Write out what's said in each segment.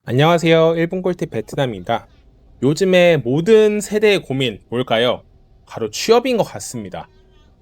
안녕하세요. 일본 꿀팁 베트남입니다. 요즘에 모든 세대의 고민 뭘까요? 바로 취업인 것 같습니다.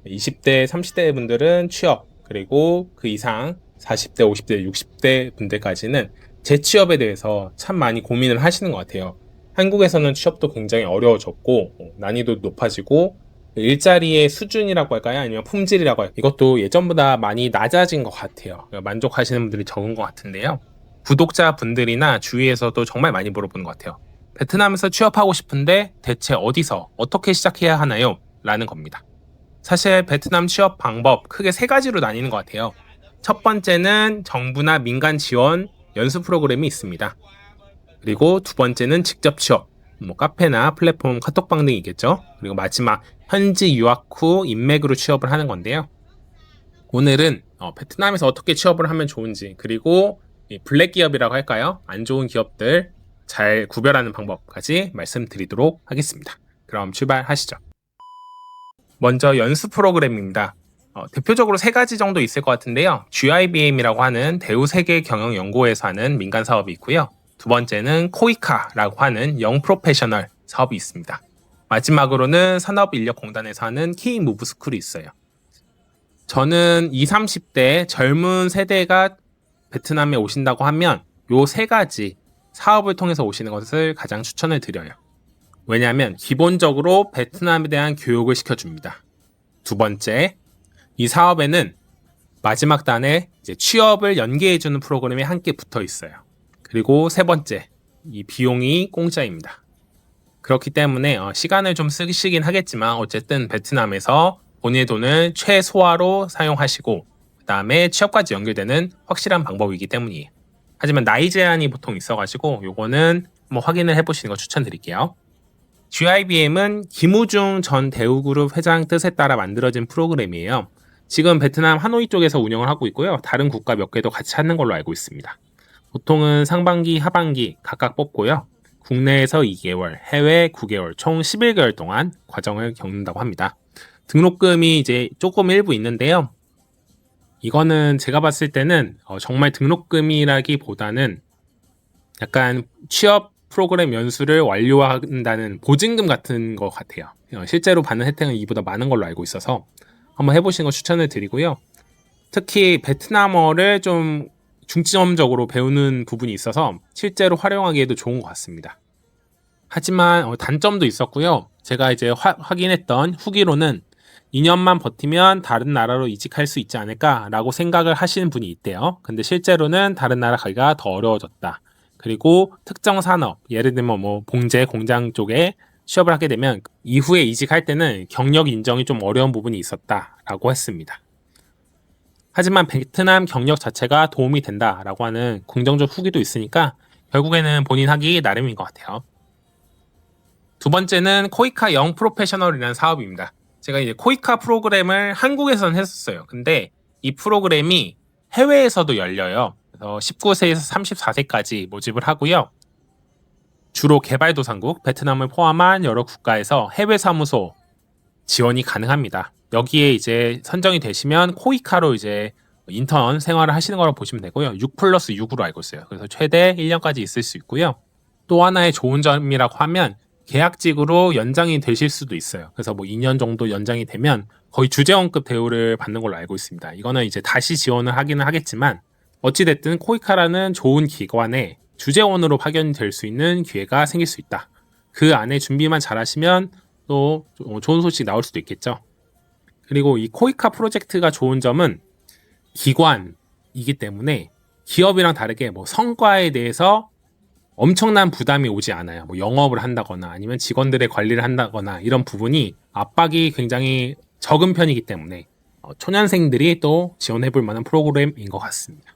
20대, 30대 분들은 취업, 그리고 그 이상 40대, 50대, 60대 분들까지는 재취업에 대해서 참 많이 고민을 하시는 것 같아요. 한국에서는 취업도 굉장히 어려워졌고, 난이도 높아지고, 일자리의 수준이라고 할까요? 아니면 품질이라고 할까요? 이것도 예전보다 많이 낮아진 것 같아요. 만족하시는 분들이 적은 것 같은데요. 구독자분들이나 주위에서도 정말 많이 물어보는 것 같아요. 베트남에서 취업하고 싶은데 대체 어디서 어떻게 시작해야 하나요? 라는 겁니다. 사실 베트남 취업 방법 크게 세 가지로 나뉘는 것 같아요. 첫 번째는 정부나 민간 지원 연수 프로그램이 있습니다. 그리고 두 번째는 직접 취업, 카페나 플랫폼, 카톡방 등이겠죠. 그리고 마지막 현지 유학 후 인맥으로 취업을 하는 건데요. 오늘은 베트남에서 어떻게 취업을 하면 좋은지, 그리고 이 블랙 기업이라고 할까요? 안 좋은 기업들 잘 구별하는 방법까지 말씀드리도록 하겠습니다. 그럼 출발하시죠. 먼저 연수 프로그램입니다. 대표적으로 세 가지 정도 있을 것 같은데요. GIBM이라고 하는 대우세계경영연구원에서 하는 민간 사업이 있고요. 두 번째는 코이카라고 하는 영 프로페셔널 사업이 있습니다. 마지막으로는 산업인력공단에서 하는 K무브스쿨이 있어요. 저는 20, 30대 젊은 세대가 베트남에 오신다고 하면 요 세 가지 사업을 통해서 오시는 것을 가장 추천을 드려요. 왜냐하면 기본적으로 베트남에 대한 교육을 시켜줍니다. 두 번째, 이 사업에는 마지막 단에 이제 취업을 연계해주는 프로그램이 함께 붙어 있어요. 그리고 세 번째, 이 비용이 공짜입니다. 그렇기 때문에 시간을 좀 쓰시긴 하겠지만 어쨌든 베트남에서 본인의 돈을 최소화로 사용하시고 그 다음에 취업까지 연결되는 확실한 방법이기 때문이에요. 하지만 나이 제한이 보통 있어가지고 요거는 한번 확인을 해보시는 거 추천드릴게요. GIBM은 김우중 전 대우그룹 회장 뜻에 따라 만들어진 프로그램이에요. 지금 베트남 하노이 쪽에서 운영을 하고 있고요. 다른 국가 몇 개도 같이 하는 걸로 알고 있습니다. 보통은 상반기, 하반기 각각 뽑고요. 국내에서 2개월, 해외 9개월, 총 11개월 동안 과정을 겪는다고 합니다. 등록금이 이제 조금 일부 있는데요. 이거는 제가 봤을 때는 정말 등록금이라기보다는 약간 취업 프로그램 연수를 완료한다는 보증금 같은 것 같아요. 실제로 받는 혜택은 이보다 많은 걸로 알고 있어서 한번 해보시는 거 추천을 드리고요. 특히 베트남어를 좀 중점적으로 배우는 부분이 있어서 실제로 활용하기에도 좋은 것 같습니다. 하지만 단점도 있었고요. 제가 이제 확인했던 후기로는 2년만 버티면 다른 나라로 이직할 수 있지 않을까라고 생각을 하시는 분이 있대요. 근데 실제로는 다른 나라 가기가 더 어려워졌다. 그리고 특정 산업, 예를 들면 봉제, 공장 쪽에 취업을 하게 되면 이후에 이직할 때는 경력 인정이 좀 어려운 부분이 있었다라고 했습니다. 하지만 베트남 경력 자체가 도움이 된다라고 하는 긍정적 후기도 있으니까 결국에는 본인 하기 나름인 것 같아요. 두 번째는 코이카 영 프로페셔널이라는 사업입니다. 제가 이제 코이카 프로그램을 한국에서는 했었어요. 근데 이 프로그램이 해외에서도 열려요. 그래서 19세에서 34세까지 모집을 하고요. 주로 개발도상국, 베트남을 포함한 여러 국가에서 해외 사무소 지원이 가능합니다. 여기에 이제 선정이 되시면 코이카로 이제 인턴 생활을 하시는 거라고 보시면 되고요. 6+6으로 알고 있어요. 그래서 최대 1년까지 있을 수 있고요. 또 하나의 좋은 점이라고 하면 계약직으로 연장이 되실 수도 있어요. 그래서 2년 정도 연장이 되면 거의 주재원급 대우를 받는 걸로 알고 있습니다. 이거는 이제 다시 지원을 하기는 하겠지만 어찌됐든 코이카라는 좋은 기관에 주재원으로 파견이 될 수 있는 기회가 생길 수 있다. 그 안에 준비만 잘하시면 또 좋은 소식 나올 수도 있겠죠. 그리고 이 코이카 프로젝트가 좋은 점은 기관이기 때문에 기업이랑 다르게 성과에 대해서 엄청난 부담이 오지 않아요. 영업을 한다거나 아니면 직원들의 관리를 한다거나 이런 부분이 압박이 굉장히 적은 편이기 때문에 초년생들이 또 지원해볼 만한 프로그램인 것 같습니다.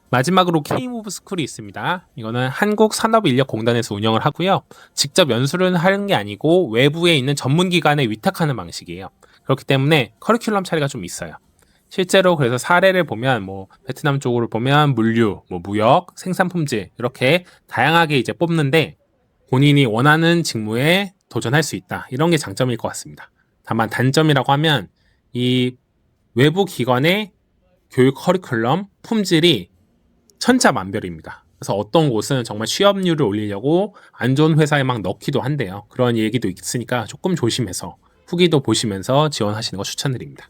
마지막으로 K무브스쿨이 있습니다. 이거는 한국산업인력공단에서 운영을 하고요. 직접 연수를 하는 게 아니고 외부에 있는 전문기관에 위탁하는 방식이에요. 그렇기 때문에 커리큘럼 차이가 좀 있어요. 실제로 그래서 사례를 보면 베트남 쪽으로 보면 물류, 무역, 생산품질 이렇게 다양하게 이제 뽑는데 본인이 원하는 직무에 도전할 수 있다. 이런 게 장점일 것 같습니다. 다만 단점이라고 하면 이 외부 기관의 교육 커리큘럼 품질이 천차만별입니다. 그래서 어떤 곳은 정말 취업률을 올리려고 안 좋은 회사에 막 넣기도 한대요. 그런 얘기도 있으니까 조금 조심해서 후기도 보시면서 지원하시는 거 추천드립니다.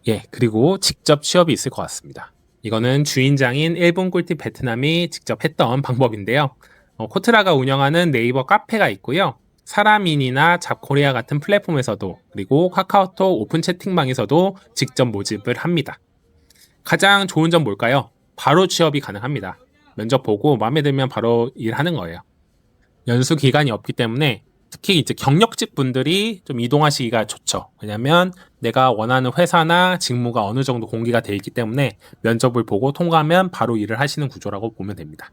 예, 그리고 직접 취업이 있을 것 같습니다. 이거는 주인장인 일본 꿀팁 베트남이 직접 했던 방법인데요. 코트라가 운영하는 네이버 카페가 있고요. 사람인이나 잡코리아 같은 플랫폼에서도, 그리고 카카오톡 오픈 채팅방에서도 직접 모집을 합니다. 가장 좋은 점 뭘까요? 바로 취업이 가능합니다. 면접 보고 마음에 들면 바로 일하는 거예요. 연수 기간이 없기 때문에 특히 이제 경력직 분들이 좀 이동하시기가 좋죠. 왜냐면 내가 원하는 회사나 직무가 어느 정도 공개가 돼 있기 때문에 면접을 보고 통과하면 바로 일을 하시는 구조라고 보면 됩니다.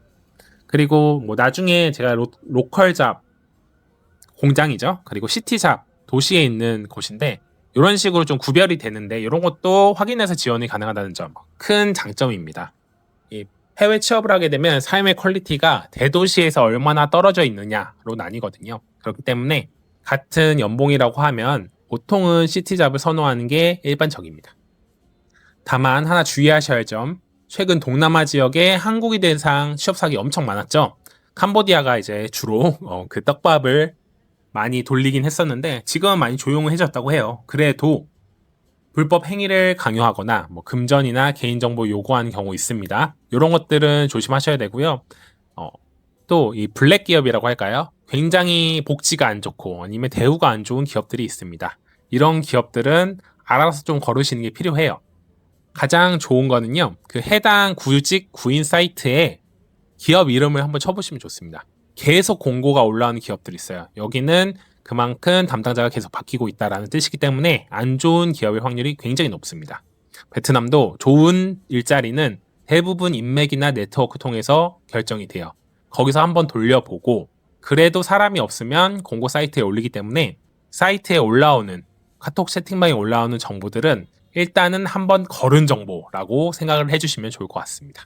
그리고 뭐 나중에 제가 로컬 잡 공장이죠. 그리고 시티 잡 도시에 있는 곳인데 이런 식으로 좀 구별이 되는데 이런 것도 확인해서 지원이 가능하다는 점 큰 장점입니다. 이 해외 취업을 하게 되면 삶의 퀄리티가 대도시에서 얼마나 떨어져 있느냐로 나뉘거든요. 그렇기 때문에 같은 연봉이라고 하면 보통은 시티잡을 선호하는 게 일반적입니다. 다만 하나 주의하셔야 할 점, 최근 동남아 지역에 한국인 대상 취업 사기 엄청 많았죠. 캄보디아가 이제 주로 그 떡밥을 많이 돌리긴 했었는데 지금은 많이 조용해졌다고 해요. 그래도 불법 행위를 강요하거나 뭐 금전이나 개인정보 요구하는 경우 있습니다. 이런 것들은 조심하셔야 되고요. 또 이 블랙 기업이라고 할까요? 굉장히 복지가 안 좋고 아니면 대우가 안 좋은 기업들이 있습니다. 이런 기업들은 알아서 좀 거르시는 게 필요해요. 가장 좋은 거는요. 그 해당 구직 구인 사이트에 기업 이름을 한번 쳐보시면 좋습니다. 계속 공고가 올라오는 기업들이 있어요. 여기는 그만큼 담당자가 계속 바뀌고 있다는 뜻이기 때문에 안 좋은 기업의 확률이 굉장히 높습니다. 베트남도 좋은 일자리는 대부분 인맥이나 네트워크 통해서 결정이 돼요. 거기서 한번 돌려보고 그래도 사람이 없으면 공고 사이트에 올리기 때문에 사이트에 올라오는 카톡 채팅방에 올라오는 정보들은 일단은 한번 거른 정보라고 생각을 해주시면 좋을 것 같습니다.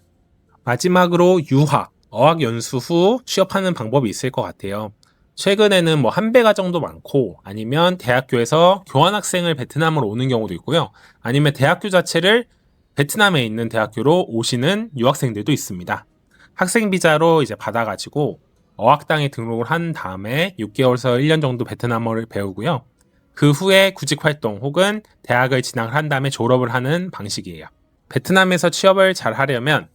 마지막으로 유학, 어학연수 후 취업하는 방법이 있을 것 같아요. 최근에는 뭐 한배가 정도 많고 아니면 대학교에서 교환학생을 베트남으로 오는 경우도 있고요. 아니면 대학교 자체를 베트남에 있는 대학교로 오시는 유학생들도 있습니다. 학생 비자로 이제 받아가지고 어학당에 등록을 한 다음에 6개월에서 1년 정도 베트남어를 배우고요. 그 후에 구직 활동 혹은 대학을 진학을 한 다음에 졸업을 하는 방식이에요. 베트남에서 취업을 잘 하려면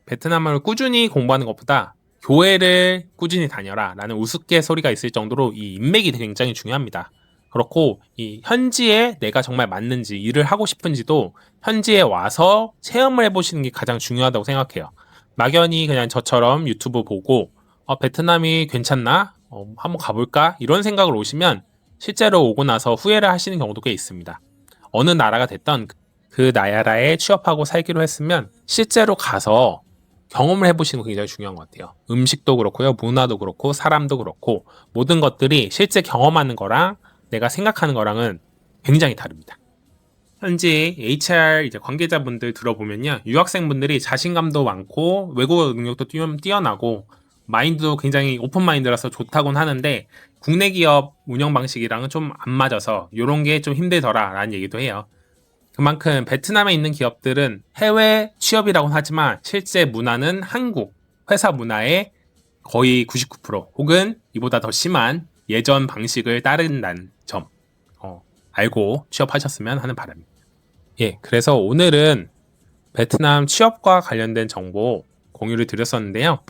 베트남어를 꾸준히 공부하는 것보다 교회를 꾸준히 다녀라 라는 우스갯소리가 있을 정도로 이 인맥이 굉장히 중요합니다. 그렇고 이 현지에 내가 정말 맞는지 일을 하고 싶은지도 현지에 와서 체험을 해보시는 게 가장 중요하다고 생각해요. 막연히 그냥 저처럼 유튜브 보고 베트남이 괜찮나? 한번 가볼까? 이런 생각을 오시면 실제로 오고 나서 후회를 하시는 경우도 꽤 있습니다. 어느 나라가 됐던 그 나라에 취업하고 살기로 했으면 실제로 가서 경험을 해보시는 거 굉장히 중요한 것 같아요. 음식도 그렇고요, 문화도 그렇고, 사람도 그렇고, 모든 것들이 실제 경험하는 거랑 내가 생각하는 거랑은 굉장히 다릅니다. 현재 HR 이제 관계자분들 들어보면요, 유학생분들이 자신감도 많고, 외국어 능력도 뛰어나고, 마인드도 굉장히 오픈 마인드라서 좋다곤 하는데, 국내 기업 운영 방식이랑은 좀 안 맞아서, 이런 게 좀 힘들더라, 라는 얘기도 해요. 그만큼 베트남에 있는 기업들은 해외 취업이라고는 하지만 실제 문화는 한국 회사 문화의 거의 99% 혹은 이보다 더 심한 예전 방식을 따른다는 점 알고 취업하셨으면 하는 바람입니다. 예, 그래서 오늘은 베트남 취업과 관련된 정보 공유를 드렸었는데요.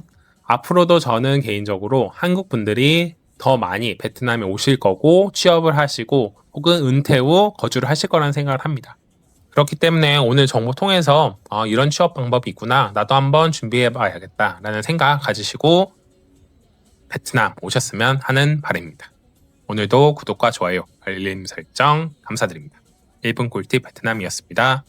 앞으로도 저는 개인적으로 한국 분들이 더 많이 베트남에 오실 거고 취업을 하시고 혹은 은퇴 후 거주를 하실 거라는 생각을 합니다. 그렇기 때문에 오늘 정보 통해서 이런 취업 방법이 있구나, 나도 한번 준비해 봐야겠다 라는 생각 가지시고 베트남 오셨으면 하는 바람입니다. 오늘도 구독과 좋아요, 알림 설정 감사드립니다. 1분 꿀팁 베트남이었습니다.